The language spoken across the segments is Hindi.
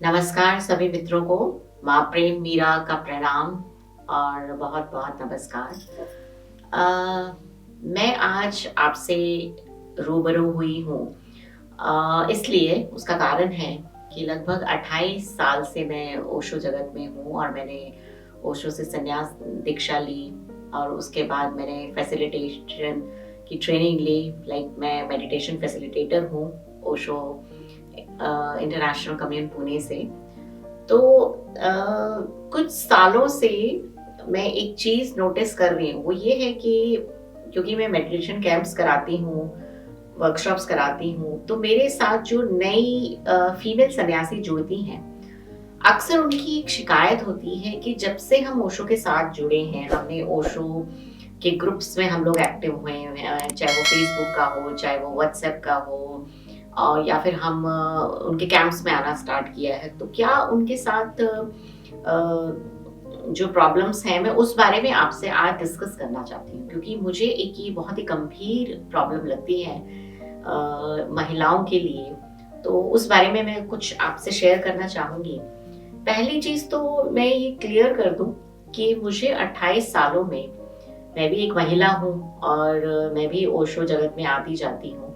नमस्कार सभी मित्रों को, माँ प्रेम मीरा का प्रणाम और बहुत बहुत नमस्कार। अ, मैं आज आपसे रूबरू हुई हूँ, इसलिए उसका कारण है कि लगभग 28 साल से मैं ओशो जगत में हूँ और मैंने ओशो से संन्यास दीक्षा ली और उसके बाद मैंने फैसिलिटेशन की ट्रेनिंग ली। मैं मेडिटेशन फैसिलिटेटर हूँ ओशो इंटरनेशनल कम्युन पुणे से। तो कुछ सालों से मैं एक चीज़ नोटिस कर रही हूँ, वो ये है कि क्योंकि मैं मेडिटेशन कैंप्स कराती हूँ, वर्कशॉप्स कराती हूँ, तो मेरे साथ जो नई फीमेल सन्यासी जुड़ती हैं, अक्सर उनकी एक शिकायत होती है कि जब से हम ओशो के साथ जुड़े हैं, हमने ओशो के ग्रुप्स में हम लोग एक्टिव हुए हैं, चाहे वो फेसबुक का हो, चाहे वो व्हाट्सएप का हो, या फिर हम उनके कैंप्स में आना स्टार्ट किया है, तो क्या उनके साथ जो प्रॉब्लम्स हैं मैं उस बारे में आपसे आज डिस्कस करना चाहती हूँ, क्योंकि मुझे एक ये बहुत ही गंभीर प्रॉब्लम लगती है महिलाओं के लिए। तो उस बारे में मैं कुछ आपसे शेयर करना चाहूंगी। पहली चीज तो मैं ये क्लियर कर दूं कि मुझे 28 सालों में मैं भी एक महिला हूँ और मैं भी ओशो जगत में आती जाती हूँ,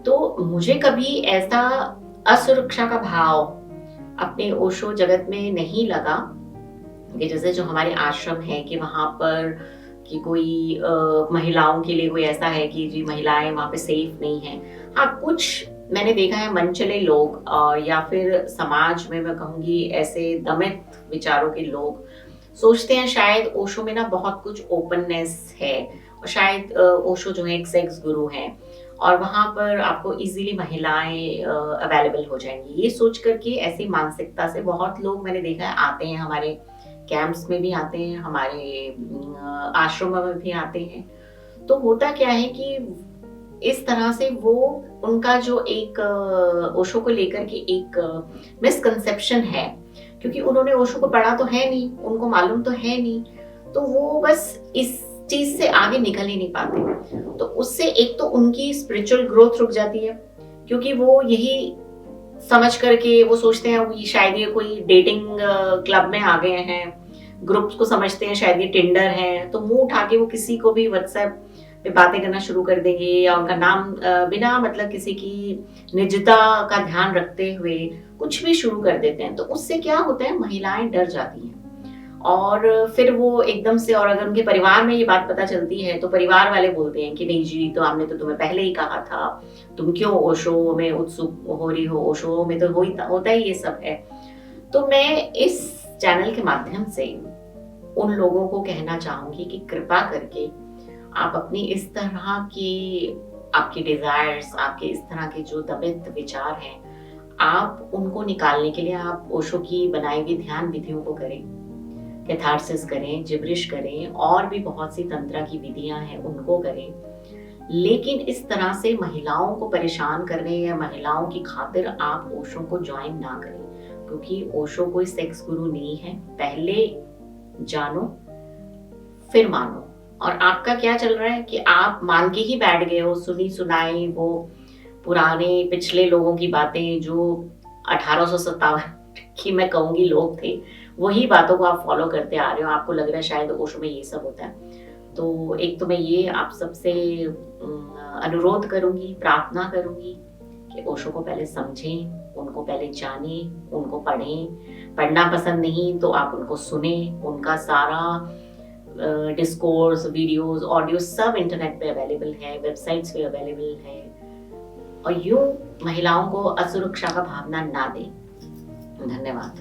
तो मुझे कभी ऐसा असुरक्षा का भाव अपने ओशो जगत में नहीं लगा कि जैसे जो हमारे आश्रम है कि वहां पर कि कोई महिलाओं के लिए कोई ऐसा है कि जी महिलाएं वहां पे सेफ नहीं है। हाँ, कुछ मैंने देखा है मनचले लोग या फिर समाज में मैं कहूंगी ऐसे दमित विचारों के लोग सोचते हैं शायद ओशो में ना बहुत कुछ ओपननेस है और शायद ओशो जो है एक सेक्स गुरु है और वहां पर आपको इजीली महिलाएं अवेलेबल हो जाएंगी। ये सोच करके ऐसी मानसिकता से बहुत लोग मैंने देखा है आते हैं, हमारे कैंप्स में भी आते हैं, हमारे आश्रमों में भी आते हैं। तो होता क्या है कि इस तरह से वो उनका जो एक ओशो को लेकर के एक मिसकंसेप्शन है, क्योंकि उन्होंने ओशो को पढ़ा तो है नहीं, उनको मालूम तो है नहीं, तो वो बस इस चीज से आगे निकल ही नहीं पाते। तो उससे एक तो उनकी स्पिरिचुअल ग्रोथ रुक जाती है, क्योंकि वो यही समझ करके वो सोचते हैं शायद ये कोई डेटिंग क्लब में आ गए हैं, ग्रुप्स को समझते हैं शायद ये टिंडर है, तो मुंह उठा के वो किसी को भी व्हाट्सएप पे बातें करना शुरू कर देंगे या उनका नाम बिना मतलब किसी की निजता का ध्यान रखते हुए कुछ भी शुरू कर देते हैं। तो उससे क्या होता है, महिलाएं डर जाती हैं और फिर वो एकदम से, और अगर उनके परिवार में ये बात पता चलती है तो परिवार वाले बोलते हैं कि नहीं जी, तो हमने तो तुम्हें पहले ही कहा था, तुम क्यों ओशो में उत्सुक हो रही हो, ओशो में तो होता ही ये सब है। तो मैं इस चैनल के माध्यम से उन लोगों को कहना चाहूंगी कि कृपा करके आप अपनी इस तरह की आपके डिजायर्स, आपके इस तरह के जो दमित विचार हैं, आप उनको निकालने के लिए आप ओशो की बनाई हुई ध्यान विधियों को करें, कैथारसिस करें, जिब्रिश करें, और भी बहुत सी तंत्रा की विधियां हैं उनको करें। लेकिन इस तरह से महिलाओं को परेशान करने या महिलाओं की खातिर आप ओशो को ज्वाइन ना करें, क्योंकि ओशो कोई सेक्स गुरु नहीं है। पहले जानो फिर मानो। और आपका क्या चल रहा है कि आप मान के ही बैठ गए हो, सुनी सुनाई वो पुराने पिछले लोगों की बातें जो 1857 की मैं कहूंगी लोग थे, वही बातों को आप फॉलो करते आ रहे हो। आपको लग रहा है शायद ओशो में ये सब होता है। तो एक तो मैं ये आप सबसे अनुरोध करूंगी, प्रार्थना करूंगी कि ओशो को पहले समझें, उनको पहले जानें, उनको पढ़ें। पढ़ना पसंद नहीं तो आप उनको सुने, उनका सारा डिस्कोर्स, वीडियोस, ऑडियो सब इंटरनेट पे अवेलेबल है, वेबसाइट्स पे अवेलेबल है। और यूं महिलाओं को असुरक्षा का भावना ना दें। धन्यवाद।